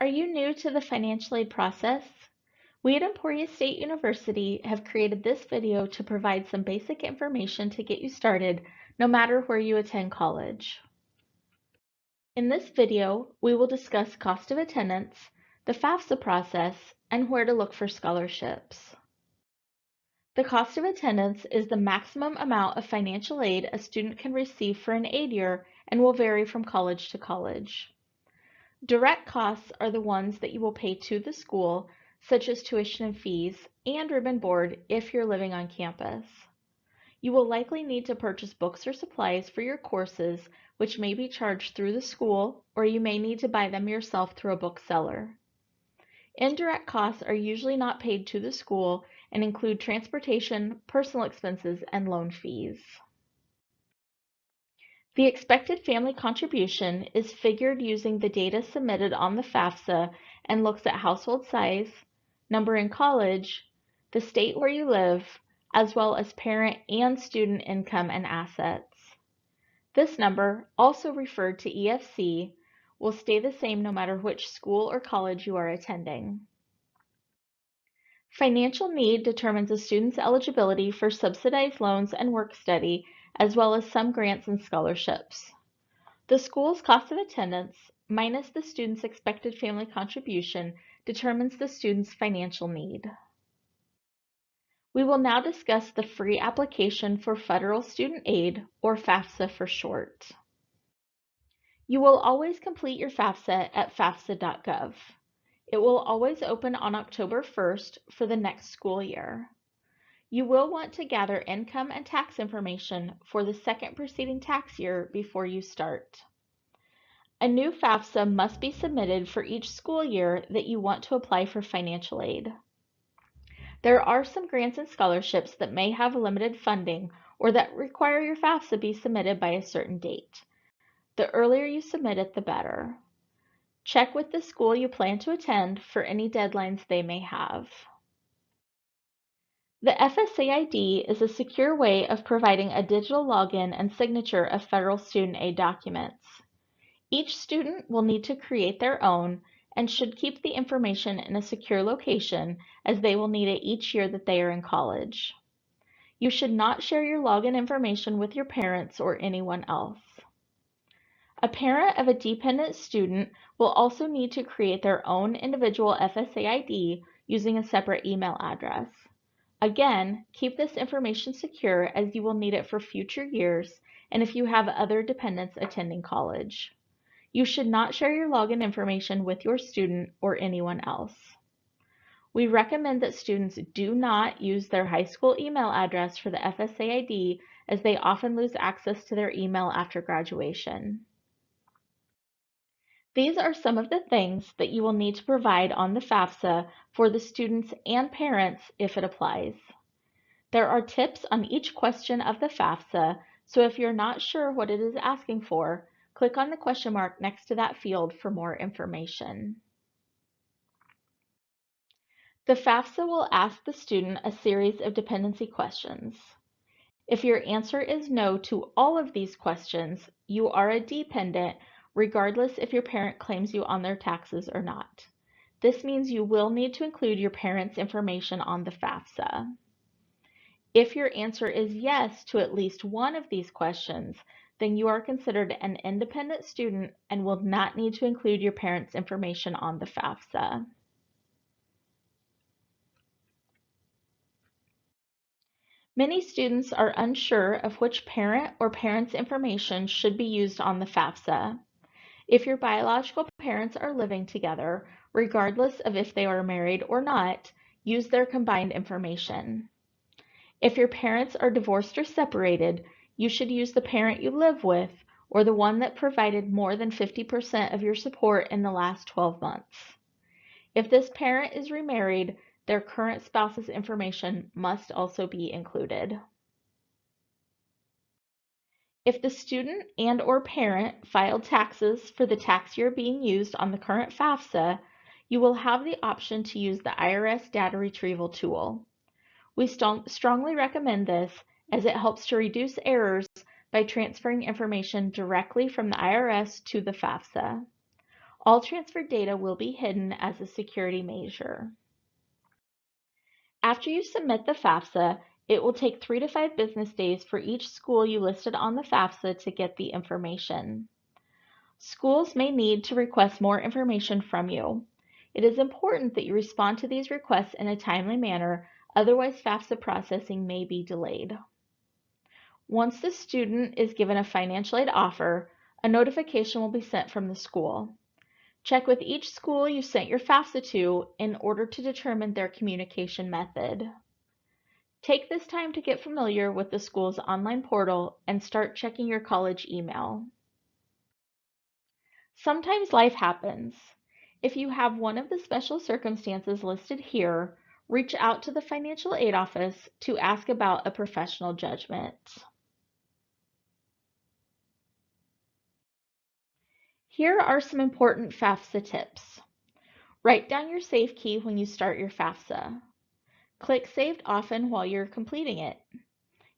Are you new to the financial aid process? We at Emporia State University have created this video to provide some basic information to get you started, no matter where you attend college. In this video, we will discuss cost of attendance, the FAFSA process, and where to look for scholarships. The cost of attendance is the maximum amount of financial aid a student can receive for an aid year and will vary from college to college. Direct costs are the ones that you will pay to the school, such as tuition and fees, and room and board if you're living on campus. You will likely need to purchase books or supplies for your courses, which may be charged through the school, or you may need to buy them yourself through a bookseller. Indirect costs are usually not paid to the school and include transportation, personal expenses, and loan fees. The expected family contribution is figured using the data submitted on the FAFSA and looks at household size, number in college, the state where you live, as well as parent and student income and assets. This number, also referred to EFC, will stay the same no matter which school or college you are attending. Financial need determines a student's eligibility for subsidized loans and work study, as well as some grants and scholarships. The school's cost of attendance, minus the student's expected family contribution, determines the student's financial need. We will now discuss the free application for federal student aid, or FAFSA for short. You will always complete your FAFSA at fafsa.gov. It will always open on October 1st for the next school year. You will want to gather income and tax information for the second preceding tax year before you start. A new FAFSA must be submitted for each school year that you want to apply for financial aid. There are some grants and scholarships that may have limited funding or that require your FAFSA be submitted by a certain date. The earlier you submit it, the better. Check with the school you plan to attend for any deadlines they may have. The FSAID is a secure way of providing a digital login and signature of federal student aid documents. Each student will need to create their own and should keep the information in a secure location as they will need it each year that they are in college. You should not share your login information with your parents or anyone else. A parent of a dependent student will also need to create their own individual FSAID using a separate email address. Again, keep this information secure as you will need it for future years and if you have other dependents attending college. You should not share your login information with your student or anyone else. We recommend that students do not use their high school email address for the FSAID as they often lose access to their email after graduation. These are some of the things that you will need to provide on the FAFSA for the students and parents if it applies. There are tips on each question of the FAFSA, so if you're not sure what it is asking for, click on the question mark next to that field for more information. The FAFSA will ask the student a series of dependency questions. If your answer is no to all of these questions, you are a dependent regardless if your parent claims you on their taxes or not. This means you will need to include your parent's information on the FAFSA. If your answer is yes to at least one of these questions, then you are considered an independent student and will not need to include your parents' information on the FAFSA. Many students are unsure of which parent or parents' information should be used on the FAFSA. If your biological parents are living together, regardless of if they are married or not, use their combined information. If your parents are divorced or separated, you should use the parent you live with or the one that provided more than 50% of your support in the last 12 months. If this parent is remarried, their current spouse's information must also be included. If the student and/or parent filed taxes for the tax year being used on the current FAFSA, you will have the option to use the IRS data retrieval tool. We strongly recommend this as it helps to reduce errors by transferring information directly from the IRS to the FAFSA. All transferred data will be hidden as a security measure. After you submit the FAFSA, it will take 3 to 5 business days for each school you listed on the FAFSA to get the information. Schools may need to request more information from you. It is important that you respond to these requests in a timely manner, otherwise FAFSA processing may be delayed. Once the student is given a financial aid offer, a notification will be sent from the school. Check with each school you sent your FAFSA to in order to determine their communication method. Take this time to get familiar with the school's online portal and start checking your college email. Sometimes life happens. If you have one of the special circumstances listed here, reach out to the financial aid office to ask about a professional judgment. Here are some important FAFSA tips. Write down your safe key when you start your FAFSA. Click Saved Often while you're completing it.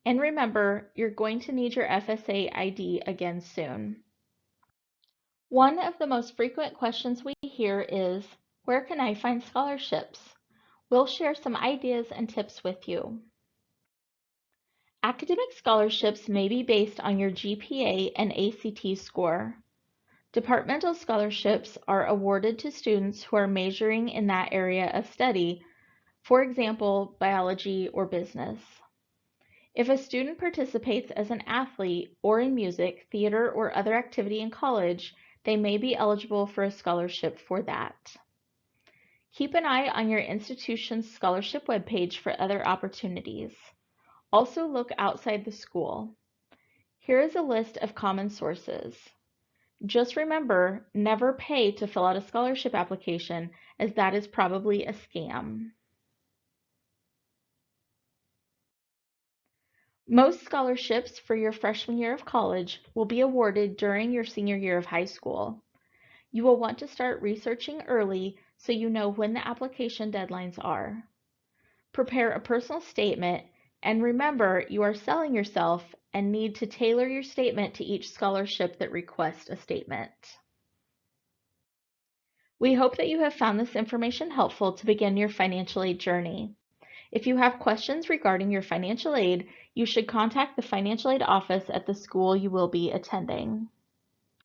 And remember, you're going to need your FSA ID again soon. One of the most frequent questions we hear is, where can I find scholarships? We'll share some ideas and tips with you. Academic scholarships may be based on your GPA and ACT score. Departmental scholarships are awarded to students who are majoring in that area of study, for example, biology or business. If a student participates as an athlete or in music, theater, or other activity in college, they may be eligible for a scholarship for that. Keep an eye on your institution's scholarship webpage for other opportunities. Also look outside the school. Here is a list of common sources. Just remember, never pay to fill out a scholarship application, as that is probably a scam. Most scholarships for your freshman year of college will be awarded during your senior year of high school. You will want to start researching early so you know when the application deadlines are. Prepare a personal statement, and remember you are selling yourself and need to tailor your statement to each scholarship that requests a statement. We hope that you have found this information helpful to begin your financial aid journey. If you have questions regarding your financial aid, you should contact the financial aid office at the school you will be attending.